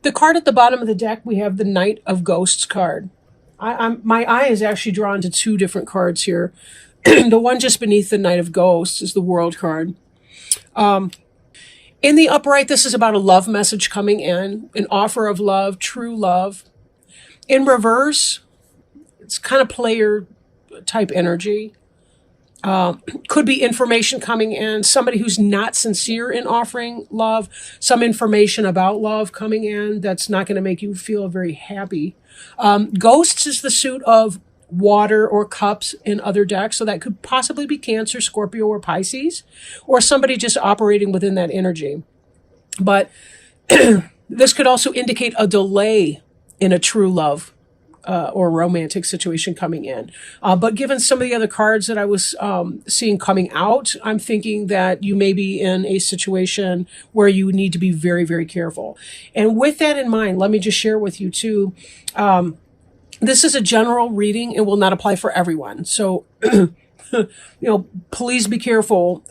The card at the bottom of the deck, we have the Knight of Ghosts card. My eye is actually drawn to two different cards here. The one just beneath the Knight of Ghosts is the World card. In the upright, this is about a love message coming in, an offer of love, true love. In reverse, it's kind of player type energy. Could be information coming in, somebody who's not sincere in offering love, some information about love coming in that's not going to make you feel very happy. Ghosts is the suit of water or cups in other decks, so that could possibly be Cancer, Scorpio, or Pisces, or somebody just operating within that energy. But this could also indicate a delay in a true love or romantic situation coming in. But given some of the other cards that I was seeing coming out, I'm thinking that you may be in a situation where you need to be very, very careful. And with that in mind, let me just share with you too, this is a general reading. It will not apply for everyone. So, please be careful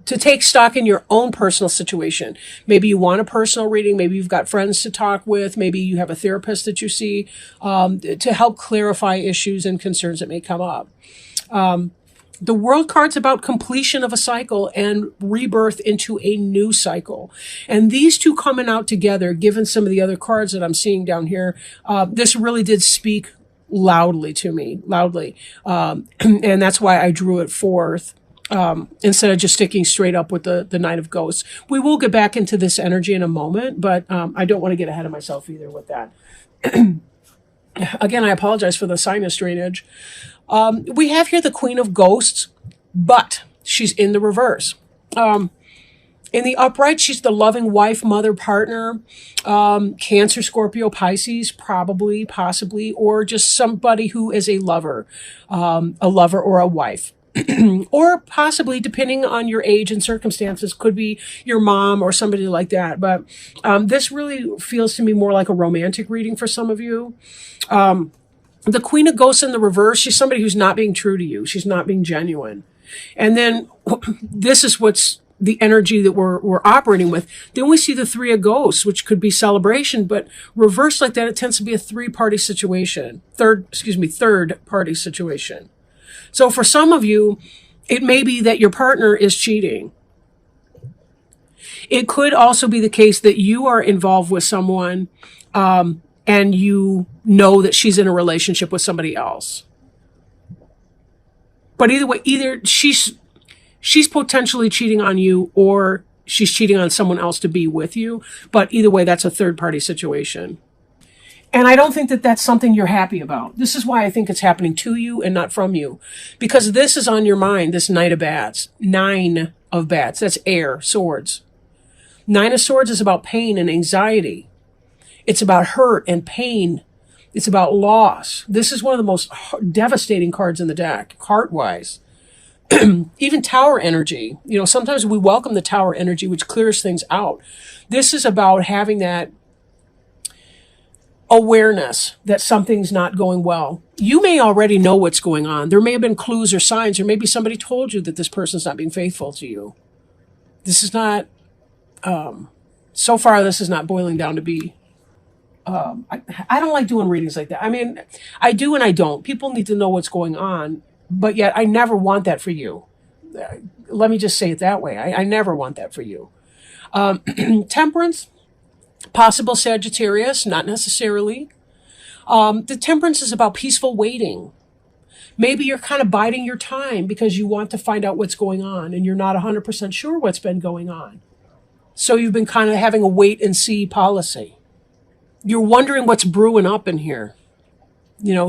to take stock in your own personal situation. Maybe you want a personal reading. Maybe you've got friends to talk with. Maybe you have a therapist that you see to help clarify issues and concerns that may come up. The World card's about completion of a cycle and rebirth into a new cycle. And these two coming out together, given some of the other cards that I'm seeing down here, this really did speak loudly to me, and that's why I drew it forth. Instead of just sticking straight up with the Knight of Ghosts. We will get back into this energy in a moment, but I don't want to get ahead of myself either with that. Again, I apologize for the sinus drainage. We have here the Queen of Ghosts, but she's in the reverse. In the upright, she's the loving wife, mother, partner, Cancer, Scorpio, Pisces, probably, possibly, or just somebody who is a lover or a wife. Or possibly, depending on your age and circumstances, could be your mom or somebody like that. But this really feels to me more like a romantic reading for some of you. The Queen of Ghosts in the reverse, she's somebody who's not being true to you. She's not being genuine. And then this is what's the energy that we're operating with. Then we see the Three of Ghosts, which could be celebration, but reversed like that, it tends to be a three-party situation. Third-party situation. So for some of you, it may be that your partner is cheating. It could also be the case that you are involved with someone and you know that she's in a relationship with somebody else. But either way, either she's potentially cheating on you or she's cheating on someone else to be with you. But either way, that's a third-party situation. And I don't think that that's something you're happy about. This is why I think it's happening to you and not from you. Because this is on your mind, this Knight of Bats. 9 of Bats. That's air, swords. 9 of Swords is about pain and anxiety. It's about hurt and pain. It's about loss. This is one of the most devastating cards in the deck, heart-wise. Even Tower energy. Sometimes we welcome the Tower energy, which clears things out. This is about having that awareness that something's not going well. You may already know what's going on. There may have been clues or signs, or maybe somebody told you that this person's not being faithful to you. This is not, so far, this is not boiling down to be, I don't like doing readings like that. I mean, I do and I don't. People need to know what's going on, but yet I never want that for you. Let me just say it that way. I never want that for you. Temperance. Possible Sagittarius, not necessarily. The Temperance is about peaceful waiting. Maybe you're kind of biding your time because you want to find out what's going on and you're not 100% sure what's been going on. So you've been kind of having a wait and see policy. You're wondering what's brewing up in here.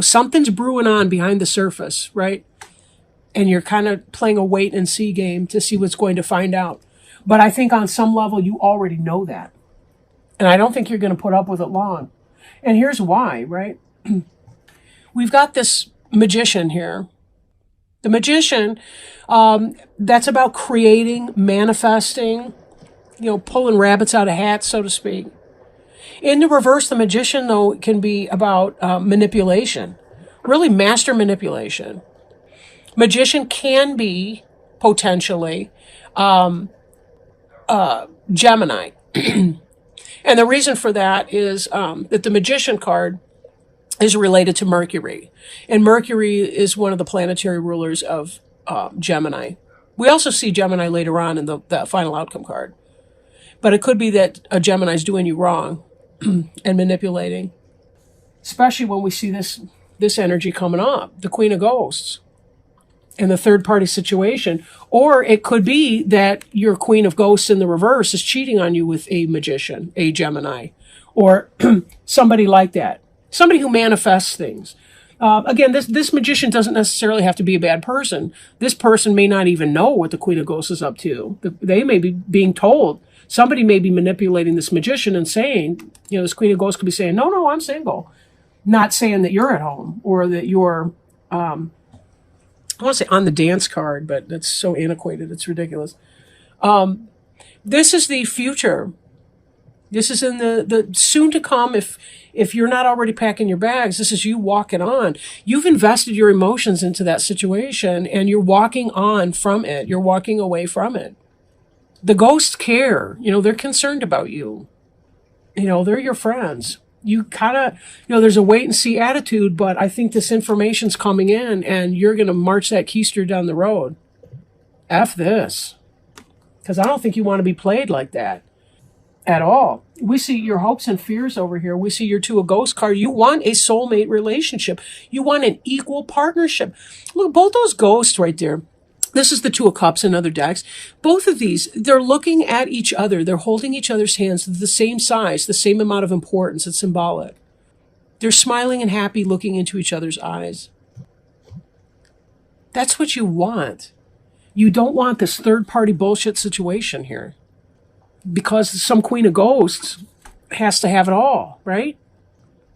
Something's brewing on behind the surface, right? And you're kind of playing a wait and see game to see what's going to find out. But I think on some level you already know that. And I don't think you're going to put up with it long. And here's why, right? We've got this magician here. The magician, that's about creating, manifesting, pulling rabbits out of hats, so to speak. In the reverse, the magician, though, can be about manipulation, really master manipulation. Magician can be, potentially, Gemini. And the reason for that is that the Magician card is related to Mercury. And Mercury is one of the planetary rulers of Gemini. We also see Gemini later on in the final outcome card. But it could be that a Gemini is doing you wrong and manipulating. Especially when we see this energy coming up, the Queen of Ghosts, and the third party situation. Or it could be that your Queen of Ghosts in the reverse is cheating on you with a magician, a Gemini, or somebody like that. Somebody who manifests things. Again, this magician doesn't necessarily have to be a bad person. This person may not even know what the Queen of Ghosts is up to. They may be being told. Somebody may be manipulating this magician and saying, this Queen of Ghosts could be saying, no, I'm single. Not saying that you're at home or that you're, I want to say on the dance card, but that's so antiquated. It's ridiculous. This is the future. This is in the soon to come. If you're not already packing your bags, this is you walking on. You've invested your emotions into that situation and you're walking on from it. You're walking away from it. The ghosts care. They're concerned about you. They're your friends. You kind of, there's a wait and see attitude, but I think this information's coming in and you're going to march that keister down the road. F this. Because I don't think you want to be played like that at all. We see your hopes and fears over here. We see your Two of Ghosts card. You want a soulmate relationship. You want an equal partnership. Look, both those ghosts right there. This is the Two of Cups in other decks. Both of these, they're looking at each other. They're holding each other's hands the same size, the same amount of importance. It's symbolic. They're smiling and happy looking into each other's eyes. That's what you want. You don't want this third-party bullshit situation here. Because some Queen of Ghosts has to have it all, right?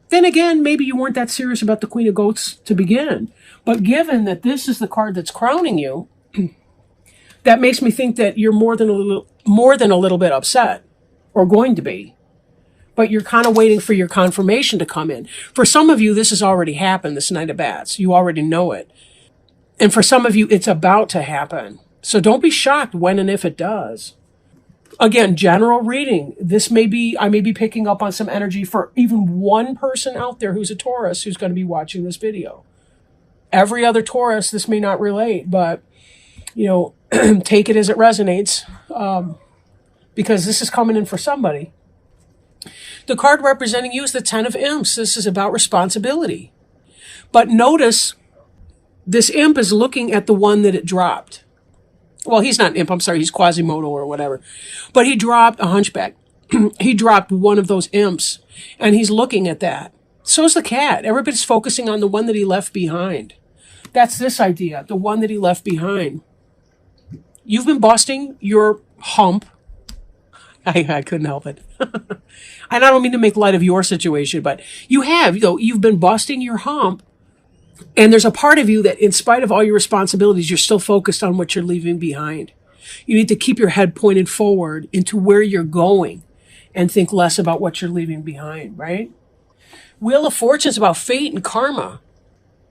Then again, maybe you weren't that serious about the Queen of Ghosts to begin. But given that this is the card that's crowning you, that makes me think that you're more than a little bit upset, or going to be. But you're kind of waiting for your confirmation to come in. For some of you, this has already happened, this Knight of Bats. You already know it. And for some of you, it's about to happen. So don't be shocked when and if it does. Again, general reading. I may be picking up on some energy for even one person out there who's a Taurus who's going to be watching this video. Every other Taurus, this may not relate, but, take it as it resonates, because this is coming in for somebody. The card representing you is the Ten of Imps. This is about responsibility. But notice, this imp is looking at the one that it dropped. Well, he's not an imp, I'm sorry, he's Quasimodo or whatever. But he dropped a hunchback. He dropped one of those imps, and he's looking at that. So's the cat. Everybody's focusing on the one that he left behind. That's this idea, the one that he left behind. You've been busting your hump. I couldn't help it. And I don't mean to make light of your situation, but you've been busting your hump. And there's a part of you that, in spite of all your responsibilities, you're still focused on what you're leaving behind. You need to keep your head pointed forward into where you're going and think less about what you're leaving behind, right? Wheel of Fortune is about fate and karma.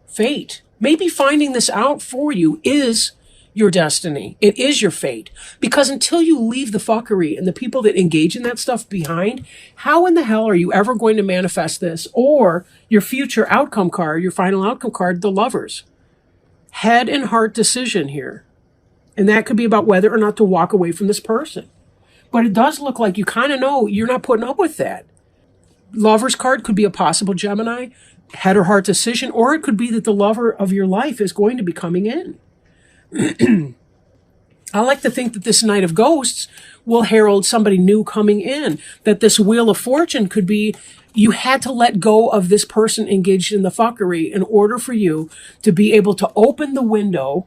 Fate. Maybe finding this out for you is your destiny. It is your fate. Because until you leave the fuckery and the people that engage in that stuff behind, how in the hell are you ever going to manifest this? Or your future outcome card, your final outcome card, the Lovers. Head and heart decision here. And that could be about whether or not to walk away from this person. But it does look like you kind of know you're not putting up with that. Lovers card could be a possible Gemini, head or heart decision, or it could be that the lover of your life is going to be coming in. I like to think that this Knight of Ghosts will herald somebody new coming in, that this Wheel of Fortune could be you had to let go of this person engaged in the fuckery in order for you to be able to open the window,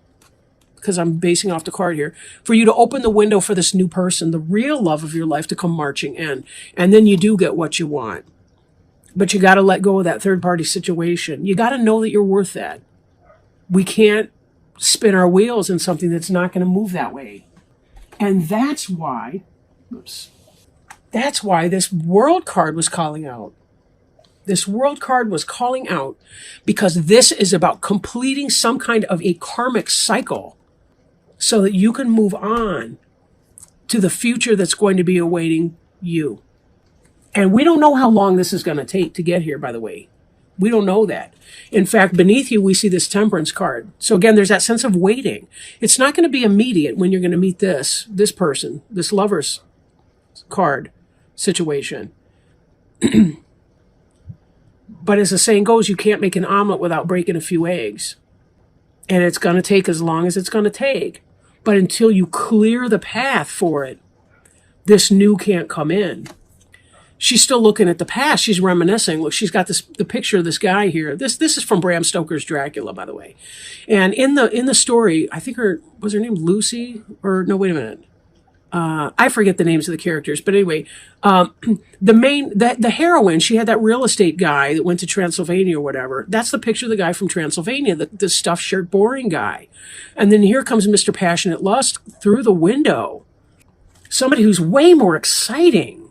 because I'm basing off the card here, for you to open the window for this new person, the real love of your life, to come marching in. And then you do get what you want. But you got to let go of that third-party situation. You got to know that you're worth that. We can't spin our wheels in something that's not going to move that way. And that's why this World card was calling out. This World card was calling out because this is about completing some kind of a karmic cycle so that you can move on to the future that's going to be awaiting you. And we don't know how long this is going to take to get here, by the way. We don't know that. In fact, beneath you, we see this Temperance card. So again, there's that sense of waiting. It's not going to be immediate when you're going to meet this person, this Lover's card situation. But as the saying goes, you can't make an omelet without breaking a few eggs. And it's going to take as long as it's going to take. But until you clear the path for it, this new can't come in. She's still looking at the past. She's reminiscing. Look, she's got the picture of this guy here. This is from Bram Stoker's Dracula, by the way. And in the story, I think was her name Lucy? Or no, wait a minute. I forget the names of the characters, but anyway, the heroine, she had that real estate guy that went to Transylvania or whatever. That's the picture of the guy from Transylvania, the stuffed shirt boring guy. And then here comes Mr. Passionate Lust through the window. Somebody who's way more exciting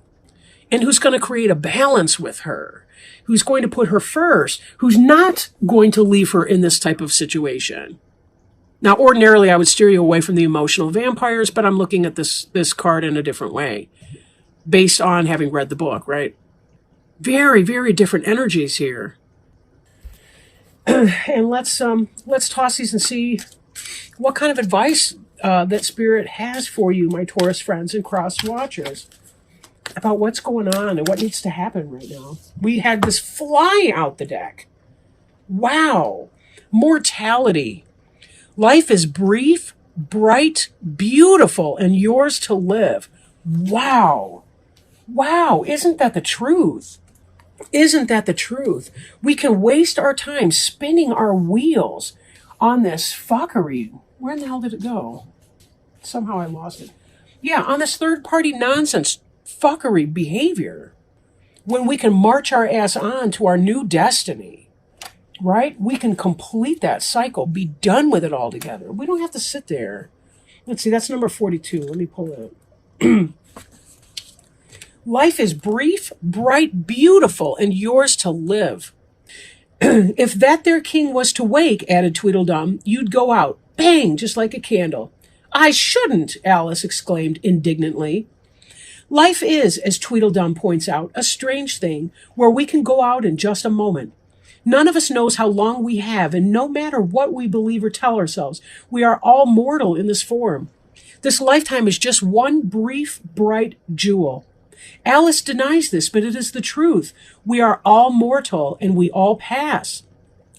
and who's going to create a balance with her, who's going to put her first, who's not going to leave her in this type of situation. Now, ordinarily, I would steer you away from the emotional vampires, but I'm looking at this card in a different way, based on having read the book, right? Very, very different energies here. And let's toss these and see what kind of advice that Spirit has for you, my Taurus friends and cross watchers, about what's going on and what needs to happen right now. We had this fly out the deck. Wow. Mortality. Life is brief, bright, beautiful, and yours to live. Wow. Wow. Isn't that the truth? Isn't that the truth? We can waste our time spinning our wheels on this fuckery. Where in the hell did it go? Somehow I lost it. Yeah, on this third-party nonsense fuckery behavior, when we can march our ass on to our new destiny. Right? We can complete that cycle, be done with it altogether. We don't have to sit there. Let's see, that's number 42. Let me pull it up. Life is brief, bright, beautiful, and yours to live. If that there king was to wake, added Tweedledum, you'd go out, bang, just like a candle. I shouldn't, Alice exclaimed indignantly. Life is, as Tweedledum points out, a strange thing where we can go out in just a moment. None of us knows how long we have, and no matter what we believe or tell ourselves, we are all mortal in this form. This lifetime is just one brief, bright jewel. Alice denies this, but it is the truth. We are all mortal, and we all pass.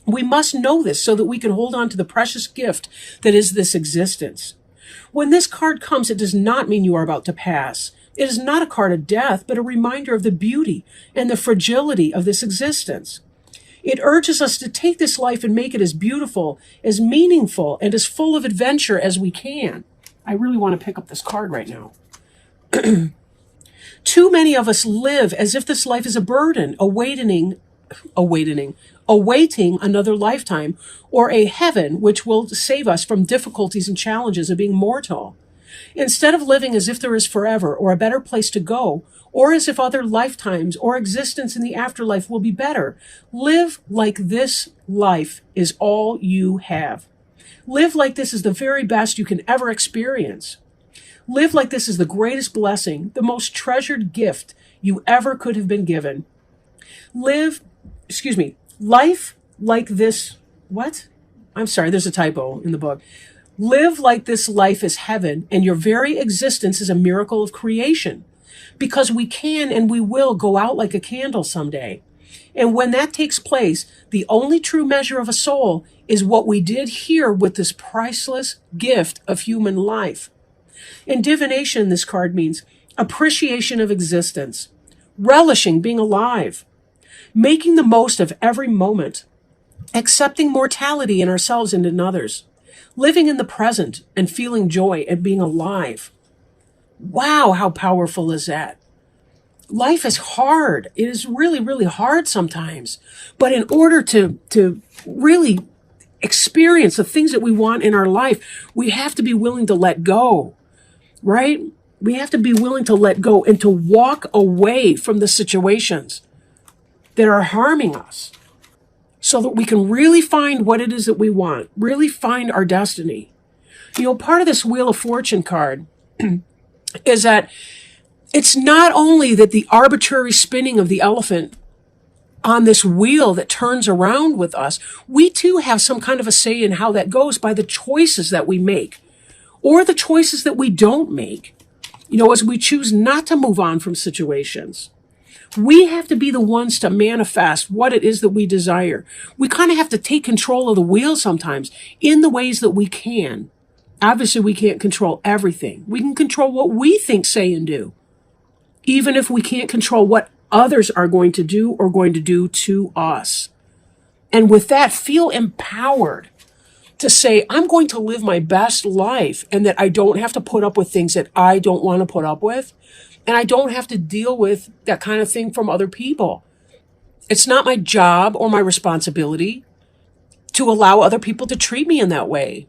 We must know this so that we can hold on to the precious gift that is this existence. When this card comes, it does not mean you are about to pass. It is not a card of death, but a reminder of the beauty and the fragility of this existence. It urges us to take this life and make it as beautiful, as meaningful, and as full of adventure as we can. I really want to pick up this card right now. Too many of us live as if this life is a burden, awaiting another lifetime, or a heaven which will save us from difficulties and challenges of being mortal. Instead of living as if there is forever or a better place to go, or as if other lifetimes or existence in the afterlife will be better, live like this life is all you have. Live like this is the very best you can ever experience. Live like this is the greatest blessing, the most treasured gift you ever could have been given. Life like this, what? I'm sorry, there's a typo in the book. Live like this life is heaven, and your very existence is a miracle of creation. Because we can and we will go out like a candle someday. And when that takes place, the only true measure of a soul is what we did here with this priceless gift of human life. In divination, this card means appreciation of existence, relishing being alive, making the most of every moment, accepting mortality in ourselves and in others, living in the present and feeling joy at being alive. Wow, how powerful is that? Life is hard. It is really, really hard sometimes. But in order to really experience the things that we want in our life, we have to be willing to let go, right? We have to be willing to let go and to walk away from the situations that are harming us so that we can really find what it is that we want, really find our destiny. You know, part of this Wheel of Fortune card is that it's not only that the arbitrary spinning of the elephant on this wheel that turns around with us, we too have some kind of a say in how that goes by the choices that we make or the choices that we don't make. You know, as we choose not to move on from situations, we have to be the ones to manifest what it is that we desire. We kind of have to take control of the wheel sometimes in the ways that we can. Obviously, we can't control everything. We can control what we think, say, and do, even if we can't control what others are going to do or going to do to us. And with that, feel empowered to say, I'm going to live my best life, and that I don't have to put up with things that I don't want to put up with. And I don't have to deal with that kind of thing from other people. It's not my job or my responsibility to allow other people to treat me in that way.